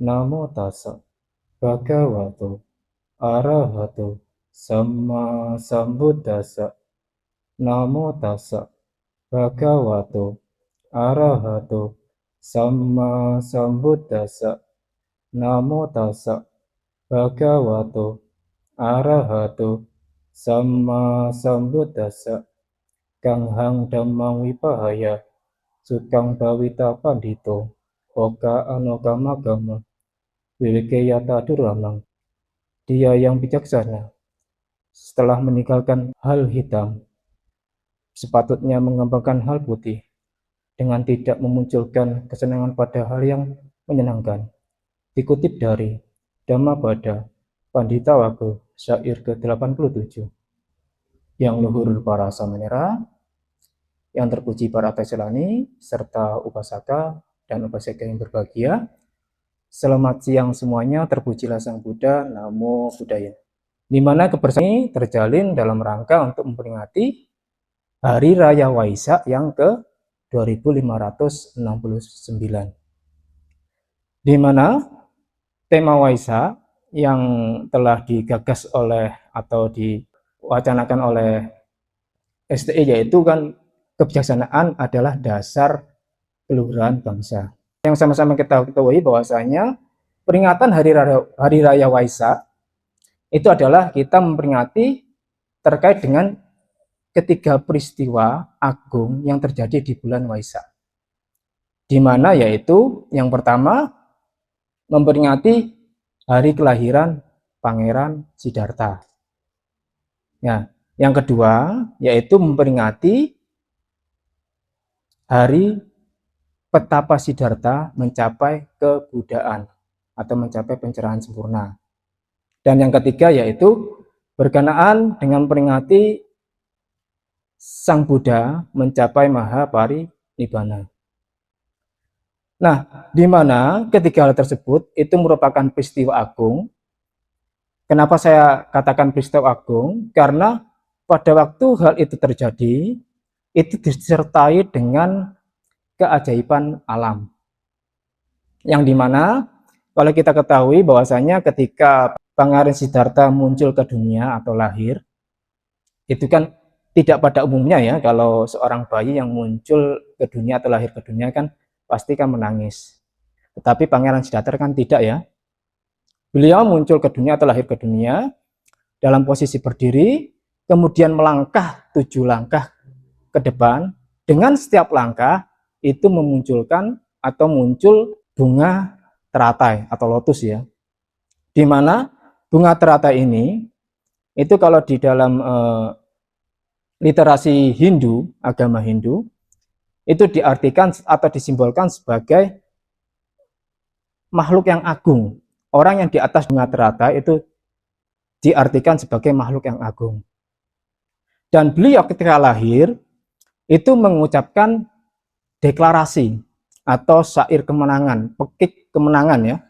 Namo tassa bhagavato arahato samma sambuddhassa. Namo tassa bhagavato arahato samma sambuddhassa. Namo tassa bhagavato arahato samma sambuddhassa. Kanghang dhammang wipahaya sukang bawita pandito oka anokamagama Wilkeyata Duramang. Dia yang bijaksana setelah meninggalkan hal hitam sepatutnya mengembangkan hal putih dengan tidak memunculkan kesenangan pada hal yang menyenangkan. Dikutip dari Dhammapada Pandita Wago syair ke-87. Yang luhur para samanera, yang terpuji para Taiselani, serta upasaka dan upasaka yang berbahagia. Selamat siang semuanya, terpujilah Sang Buddha, Namo Buddhaya. Di mana kebersamaan ini terjalin dalam rangka untuk memperingati Hari Raya Waisak yang ke 2569. Di mana tema Waisak yang telah digagas oleh atau diwacanakan oleh STI yaitu kan kebijaksanaan adalah dasar keluhuran bangsa. Yang sama-sama kita ketahui bahwasanya peringatan Hari Raya Waisak itu adalah kita memperingati terkait dengan ketiga peristiwa agung yang terjadi di bulan Waisak. Di mana yaitu yang pertama memperingati hari kelahiran Pangeran Siddhartha. Ya, yang kedua yaitu memperingati hari Petapa Siddhartha mencapai kebuddhaan atau mencapai pencerahan sempurna. Dan yang ketiga yaitu berkenaan dengan memperingati Sang Buddha mencapai Mahaparinibbana. Nah, di mana ketiga hal tersebut itu merupakan peristiwa agung. Kenapa saya katakan peristiwa agung? Karena pada waktu hal itu terjadi, itu disertai dengan keajaiban alam. Yang dimana kalau kita ketahui bahwasanya ketika Pangeran Siddhartha muncul ke dunia atau lahir, itu kan tidak pada umumnya ya, kalau seorang bayi yang muncul ke dunia atau lahir ke dunia kan pasti kan menangis. Tetapi Pangeran Siddhartha kan tidak ya. Beliau muncul ke dunia atau lahir ke dunia dalam posisi berdiri, kemudian melangkah 7 langkah ke depan. Dengan setiap langkah itu memunculkan atau muncul bunga teratai atau lotus ya. Di mana bunga teratai ini itu kalau di dalam literasi Hindu, agama Hindu, itu diartikan atau disimbolkan sebagai makhluk yang agung. Orang yang di atas bunga teratai itu diartikan sebagai makhluk yang agung. Dan beliau ketika lahir itu mengucapkan deklarasi atau syair kemenangan, pekik kemenangan ya.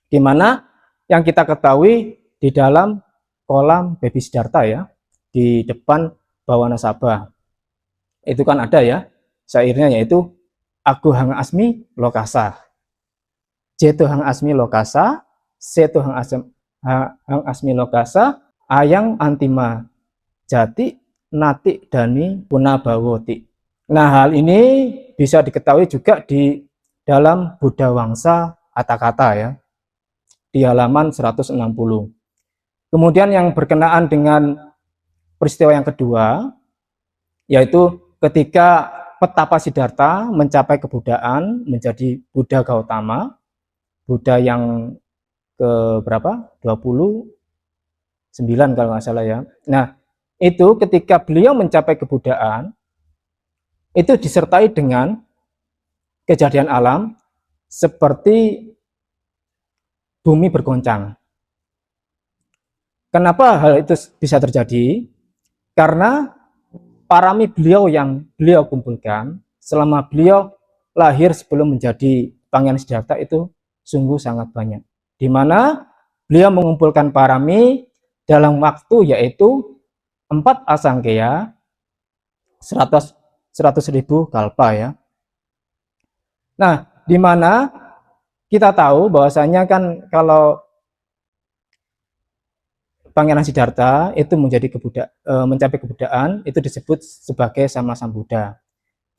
Di mana yang kita ketahui di dalam kolam Baby Siddhartha ya, di depan Bawana Sabha. Itu kan ada ya syairnya yaitu Aku Hang Asmi Lokasa. Jeto Hang Asmi Lokasa, Seto Hang Asmi Lokasa, Ayang Antima Jati Nati Dani Punabawoti. Nah, hal ini bisa diketahui juga di dalam Buddha Wangsa Atakata ya, di halaman 160. Kemudian yang berkenaan dengan peristiwa yang kedua, yaitu ketika Petapa Siddhartha mencapai kebuddhaan, menjadi Buddha Gautama, Buddha yang ke berapa? 29 kalau nggak salah ya. Nah, itu ketika beliau mencapai kebuddhaan, itu disertai dengan kejadian alam seperti bumi bergoncang. Kenapa hal itu bisa terjadi? Karena parami beliau yang beliau kumpulkan selama beliau lahir sebelum menjadi Pangeran Siddhartha itu sungguh sangat banyak. Di mana beliau mengumpulkan parami dalam waktu yaitu 4 asangkeya 100.000 kalpa ya. Nah, di mana kita tahu bahwasanya kan kalau Pangeran Siddhartha itu mencapai kebudaan itu disebut sebagai Sama Sambuddha,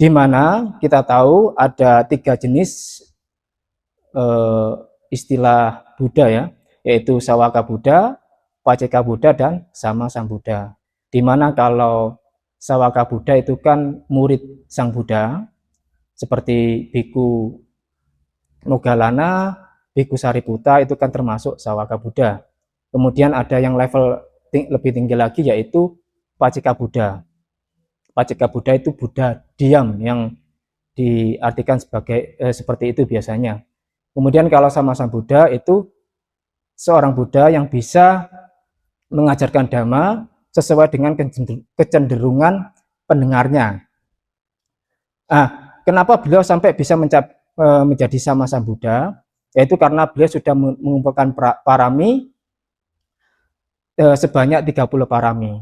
di mana kita tahu ada 3 jenis istilah Buddha ya, yaitu Sawaka Buddha, Paceka Buddha, dan Sama Sambuddha. Di mana kalau Sawaka Buddha itu kan murid Sang Buddha, seperti Biku Moggallana, Biku Sariputta itu kan termasuk Sawaka Buddha. Kemudian ada yang level lebih tinggi lagi yaitu Paceka Buddha. Paceka Buddha itu Buddha diam yang diartikan sebagai seperti itu biasanya. Kemudian kalau Sama Sambuddha itu seorang Buddha yang bisa mengajarkan dhamma sesuai dengan kecenderungan pendengarnya. Kenapa beliau sampai bisa menjadi Sama Sambuddha? Yaitu karena beliau sudah mengumpulkan parami sebanyak 30 parami.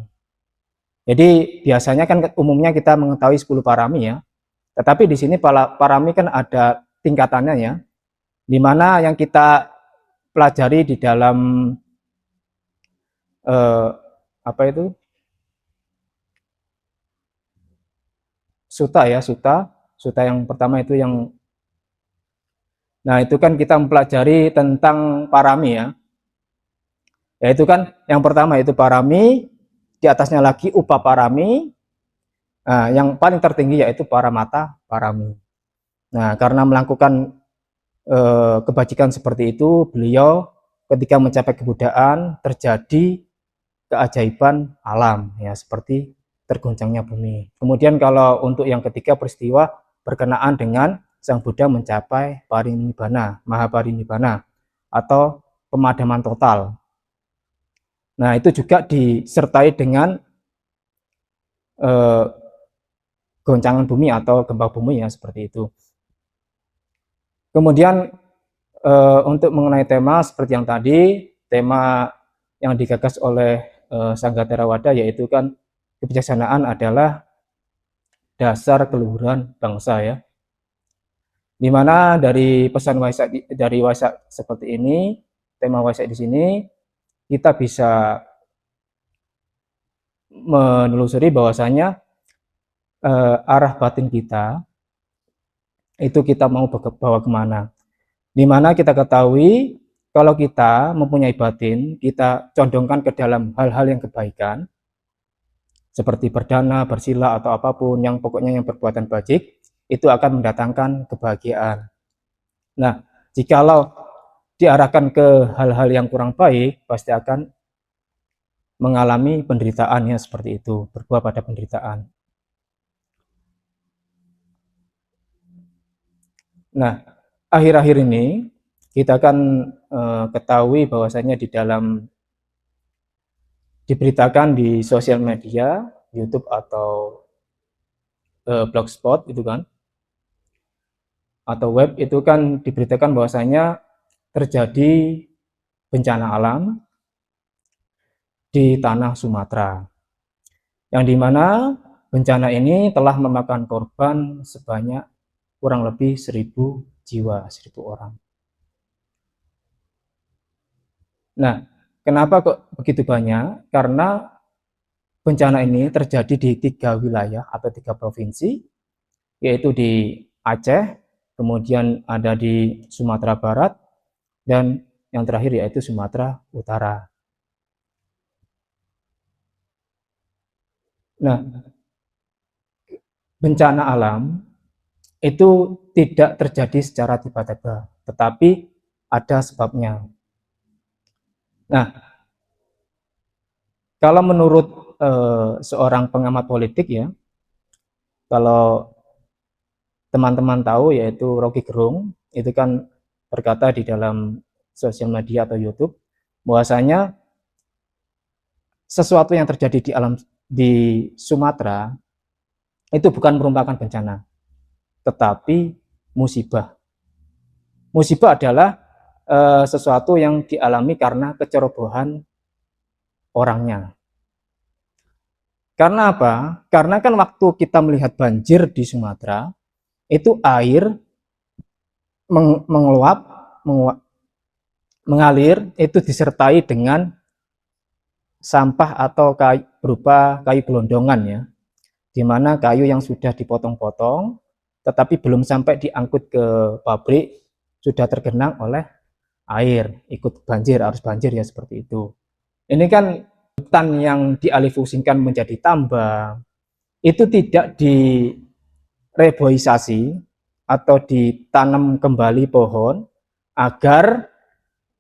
Jadi biasanya kan umumnya kita mengetahui 10 parami ya. Tetapi di sini parami kan ada tingkatannya ya. Di mana yang kita pelajari di dalam Sutta ya, Sutta yang pertama itu yang itu kan kita mempelajari tentang parami ya. Yaitu kan yang pertama itu parami, di atasnya lagi upaparami, yang paling tertinggi yaitu paramata parami. Nah, karena melakukan kebajikan seperti itu, beliau ketika mencapai kebudaan terjadi keajaiban alam ya, seperti tergoncangnya bumi. Kemudian kalau untuk yang ketiga peristiwa berkenaan dengan Sang Buddha mencapai parinibbana, mahaparinibbana atau pemadaman total. Nah, itu juga disertai dengan goncangan bumi atau gempa bumi ya, seperti itu. Kemudian untuk mengenai tema seperti yang tadi, tema yang digagas oleh Sangga Theravada yaitu kan kebijaksanaan adalah dasar keluhuran bangsa ya. Dimana dari pesan Waisak dari Waisak seperti ini, tema Waisak di sini kita bisa menelusuri bahwasanya arah batin kita itu kita mau bawa kemana. Dimana kita ketahui kalau kita mempunyai batin, kita condongkan ke dalam hal-hal yang kebaikan, seperti berdana, bersila, atau apapun yang pokoknya yang perbuatan baik, itu akan mendatangkan kebahagiaan. Nah, jikalau diarahkan ke hal-hal yang kurang baik, pasti akan mengalami penderitaannya seperti itu, berbuah pada penderitaan. Nah, akhir-akhir ini kita kan ketahui bahwasanya di dalam diberitakan di sosial media, YouTube atau blogspot itu kan, atau web itu kan diberitakan bahwasanya terjadi bencana alam di tanah Sumatera, yang dimana bencana ini telah memakan korban sebanyak kurang lebih 1000 jiwa, 1000 orang. Nah, kenapa kok begitu banyak? Karena bencana ini terjadi di 3 wilayah atau 3 provinsi, yaitu di Aceh, kemudian ada di Sumatera Barat, dan yang terakhir yaitu Sumatera Utara. Nah, bencana alam itu tidak terjadi secara tiba-tiba, tetapi ada sebabnya. Nah, kalau menurut seorang pengamat politik ya, kalau teman-teman tahu yaitu Rocky Gerung, itu kan berkata di dalam sosial media atau YouTube bahwasanya sesuatu yang terjadi di alam di Sumatera itu bukan merupakan bencana, tetapi musibah. Musibah adalah sesuatu yang dialami karena kecerobohan orangnya. Karena apa? Karena kan waktu kita melihat banjir di Sumatera, itu air mengeluap mengalir itu disertai dengan sampah atau kayu, berupa kayu gelondongan ya, di mana kayu yang sudah dipotong-potong tetapi belum sampai diangkut ke pabrik sudah tergenang oleh air, ikut banjir, arus banjir ya, seperti itu. Ini kan hutan yang dialihfungsikan menjadi tambang, itu tidak direboisasi atau ditanam kembali pohon agar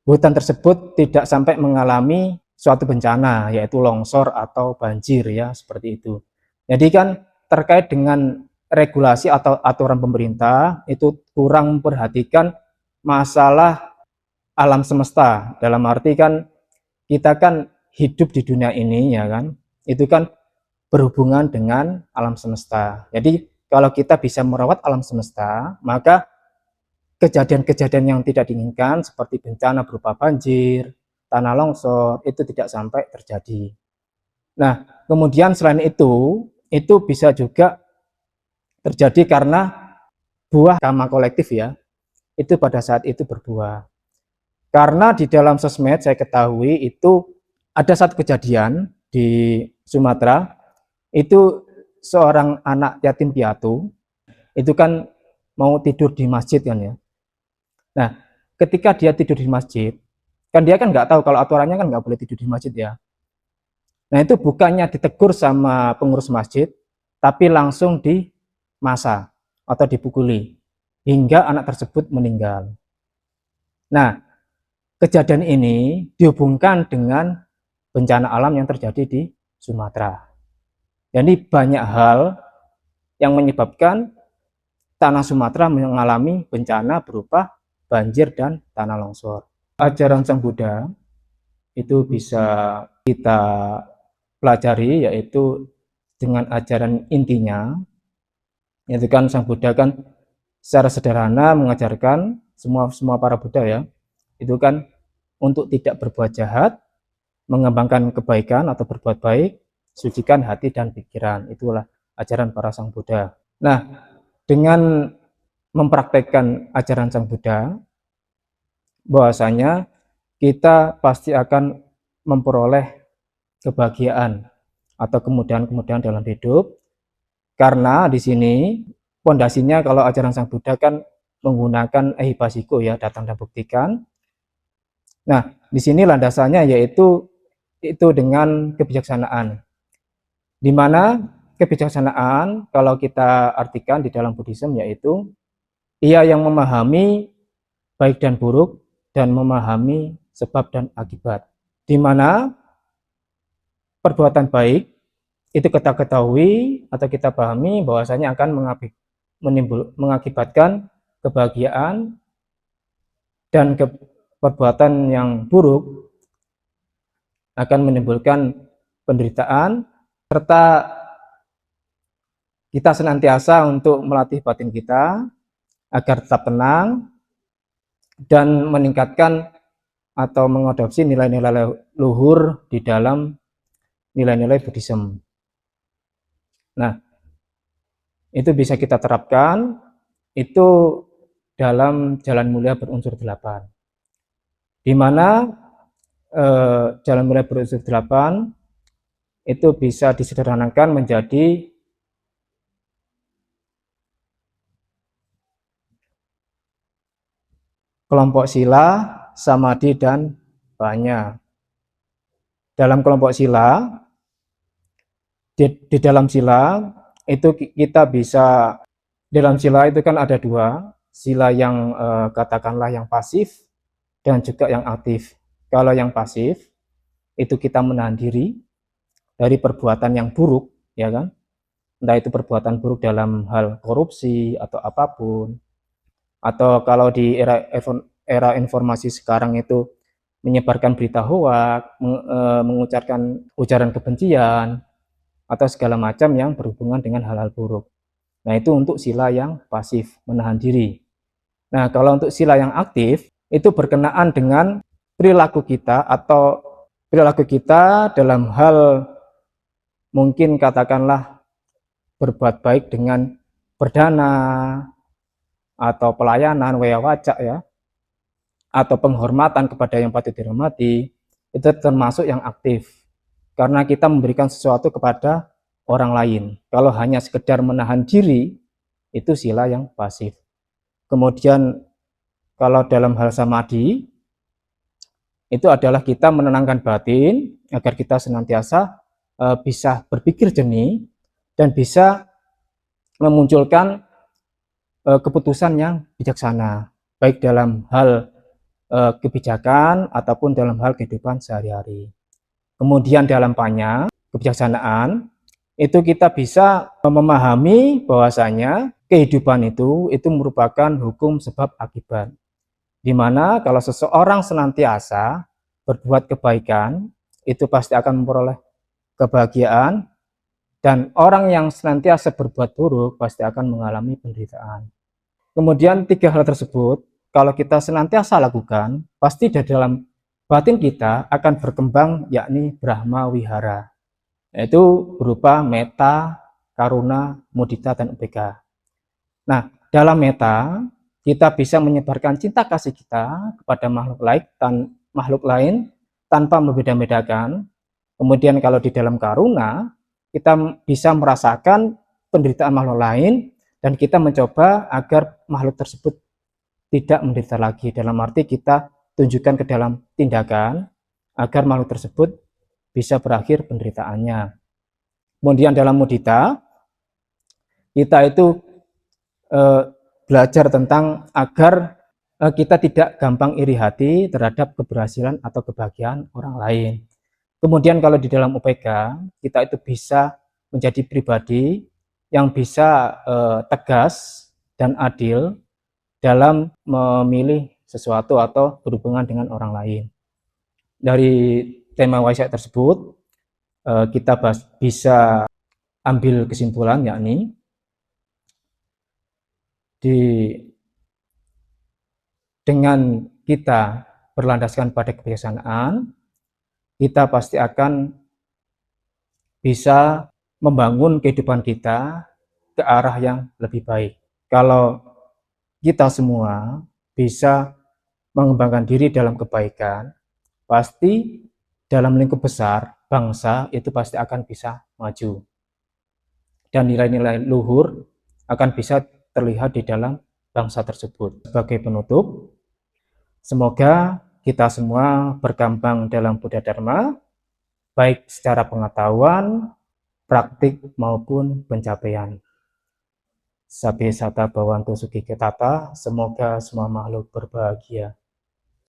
hutan tersebut tidak sampai mengalami suatu bencana, yaitu longsor atau banjir ya, seperti itu. Jadi kan terkait dengan regulasi atau aturan pemerintah itu kurang memperhatikan masalah alam semesta, dalam arti kan kita kan hidup di dunia ini ya kan, itu kan berhubungan dengan alam semesta. Jadi kalau kita bisa merawat alam semesta, maka kejadian-kejadian yang tidak diinginkan seperti bencana berupa banjir, tanah longsor itu tidak sampai terjadi. Nah, kemudian selain itu bisa juga terjadi karena buah karma kolektif ya, itu pada saat itu berbuah. Karena di dalam sosmed saya ketahui itu ada satu kejadian di Sumatera, itu seorang anak yatim piatu, itu kan mau tidur di masjid kan ya. Nah, ketika dia tidur di masjid, kan dia kan nggak tahu kalau aturannya kan nggak boleh tidur di masjid ya. Nah, itu bukannya ditegur sama pengurus masjid, tapi langsung dimasa atau dipukuli hingga anak tersebut meninggal. Nah, kejadian ini dihubungkan dengan bencana alam yang terjadi di Sumatera. Jadi banyak hal yang menyebabkan tanah Sumatera mengalami bencana berupa banjir dan tanah longsor. Ajaran Sang Buddha itu bisa kita pelajari, yaitu dengan ajaran intinya, yaitu kan Sang Buddha kan secara sederhana mengajarkan semua para Buddha ya, itu kan untuk tidak berbuat jahat, mengembangkan kebaikan atau berbuat baik, sucikan hati dan pikiran. Itulah ajaran para Sang Buddha. Nah, dengan mempraktekkan ajaran Sang Buddha, bahwasanya kita pasti akan memperoleh kebahagiaan atau kemudahan-kemudahan dalam hidup, karena di sini pondasinya kalau ajaran Sang Buddha kan menggunakan ehipasiko ya, datang dan buktikan. Nah, di sini landasannya yaitu dengan kebijaksanaan, di mana kebijaksanaan kalau kita artikan di dalam Buddhism yaitu ia yang memahami baik dan buruk dan memahami sebab dan akibat, di mana perbuatan baik itu kita ketahui atau kita pahami bahwasanya akan mengakibatkan kebahagiaan, dan perbuatan yang buruk akan menimbulkan penderitaan, serta kita senantiasa untuk melatih batin kita agar tetap tenang dan meningkatkan atau mengadopsi nilai-nilai luhur di dalam nilai-nilai Buddhism. Nah, itu bisa kita terapkan itu dalam Jalan Mulia berunsur 8, di mana Jalan Mulia berunsur 8 itu bisa disederhanakan menjadi kelompok sila, samadhi, dan banya. Dalam kelompok sila, di dalam sila itu kita bisa, dalam sila itu kan ada dua, sila yang katakanlah yang pasif dan juga yang aktif. Kalau yang pasif itu kita menahan diri dari perbuatan yang buruk, ya kan? Entah itu perbuatan buruk dalam hal korupsi atau apapun, atau kalau di era informasi sekarang itu menyebarkan berita hoak, mengucapkan ujaran kebencian atau segala macam yang berhubungan dengan hal-hal buruk. Nah, itu untuk sila yang pasif, menahan diri. Nah, kalau untuk sila yang aktif itu berkenaan dengan perilaku kita atau perilaku kita dalam hal mungkin katakanlah berbuat baik dengan berdana atau pelayanan, waya wacak ya, atau penghormatan kepada yang patut dihormati, itu termasuk yang aktif. Karena kita memberikan sesuatu kepada orang lain. Kalau hanya sekedar menahan diri, itu sila yang pasif. Kemudian kalau dalam hal samadhi, itu adalah kita menenangkan batin agar kita senantiasa bisa berpikir jernih dan bisa memunculkan keputusan yang bijaksana, baik dalam hal kebijakan ataupun dalam hal kehidupan sehari-hari. Kemudian dalam panya, kebijaksanaan, itu kita bisa memahami bahwasanya kehidupan itu merupakan hukum sebab akibat. Di mana kalau seseorang senantiasa berbuat kebaikan, itu pasti akan memperoleh kebahagiaan, dan orang yang senantiasa berbuat buruk pasti akan mengalami penderitaan. Kemudian 3 hal tersebut, kalau kita senantiasa lakukan, pasti di dalam batin kita akan berkembang, yakni Brahma Wihara, yaitu berupa metta, karuna, mudita, dan upeka. Nah, dalam metta, kita bisa menyebarkan cinta kasih kita kepada makhluk lain tanpa membeda-bedakan. Kemudian kalau di dalam karuna, kita bisa merasakan penderitaan makhluk lain dan kita mencoba agar makhluk tersebut tidak menderita lagi. Dalam arti kita tunjukkan ke dalam tindakan agar makhluk tersebut bisa berakhir penderitaannya. Kemudian dalam mudita, kita itu belajar tentang agar kita tidak gampang iri hati terhadap keberhasilan atau kebahagiaan orang lain. Kemudian kalau di dalam UPK, kita itu bisa menjadi pribadi yang bisa tegas dan adil dalam memilih sesuatu atau berhubungan dengan orang lain. Dari tema Waisak tersebut, kita bisa ambil kesimpulan, yakni dengan kita berlandaskan pada kebijaksanaan, kita pasti akan bisa membangun kehidupan kita ke arah yang lebih baik. Kalau kita semua bisa mengembangkan diri dalam kebaikan, pasti dalam lingkup besar bangsa itu pasti akan bisa maju. Dan nilai-nilai luhur akan bisa terlihat di dalam bangsa tersebut. Sebagai penutup, semoga kita semua berkembang dalam Buddha Dharma, baik secara pengetahuan, praktik maupun pencapaian. Sabbe sata bhavantu sukhi tata, semoga semua makhluk berbahagia.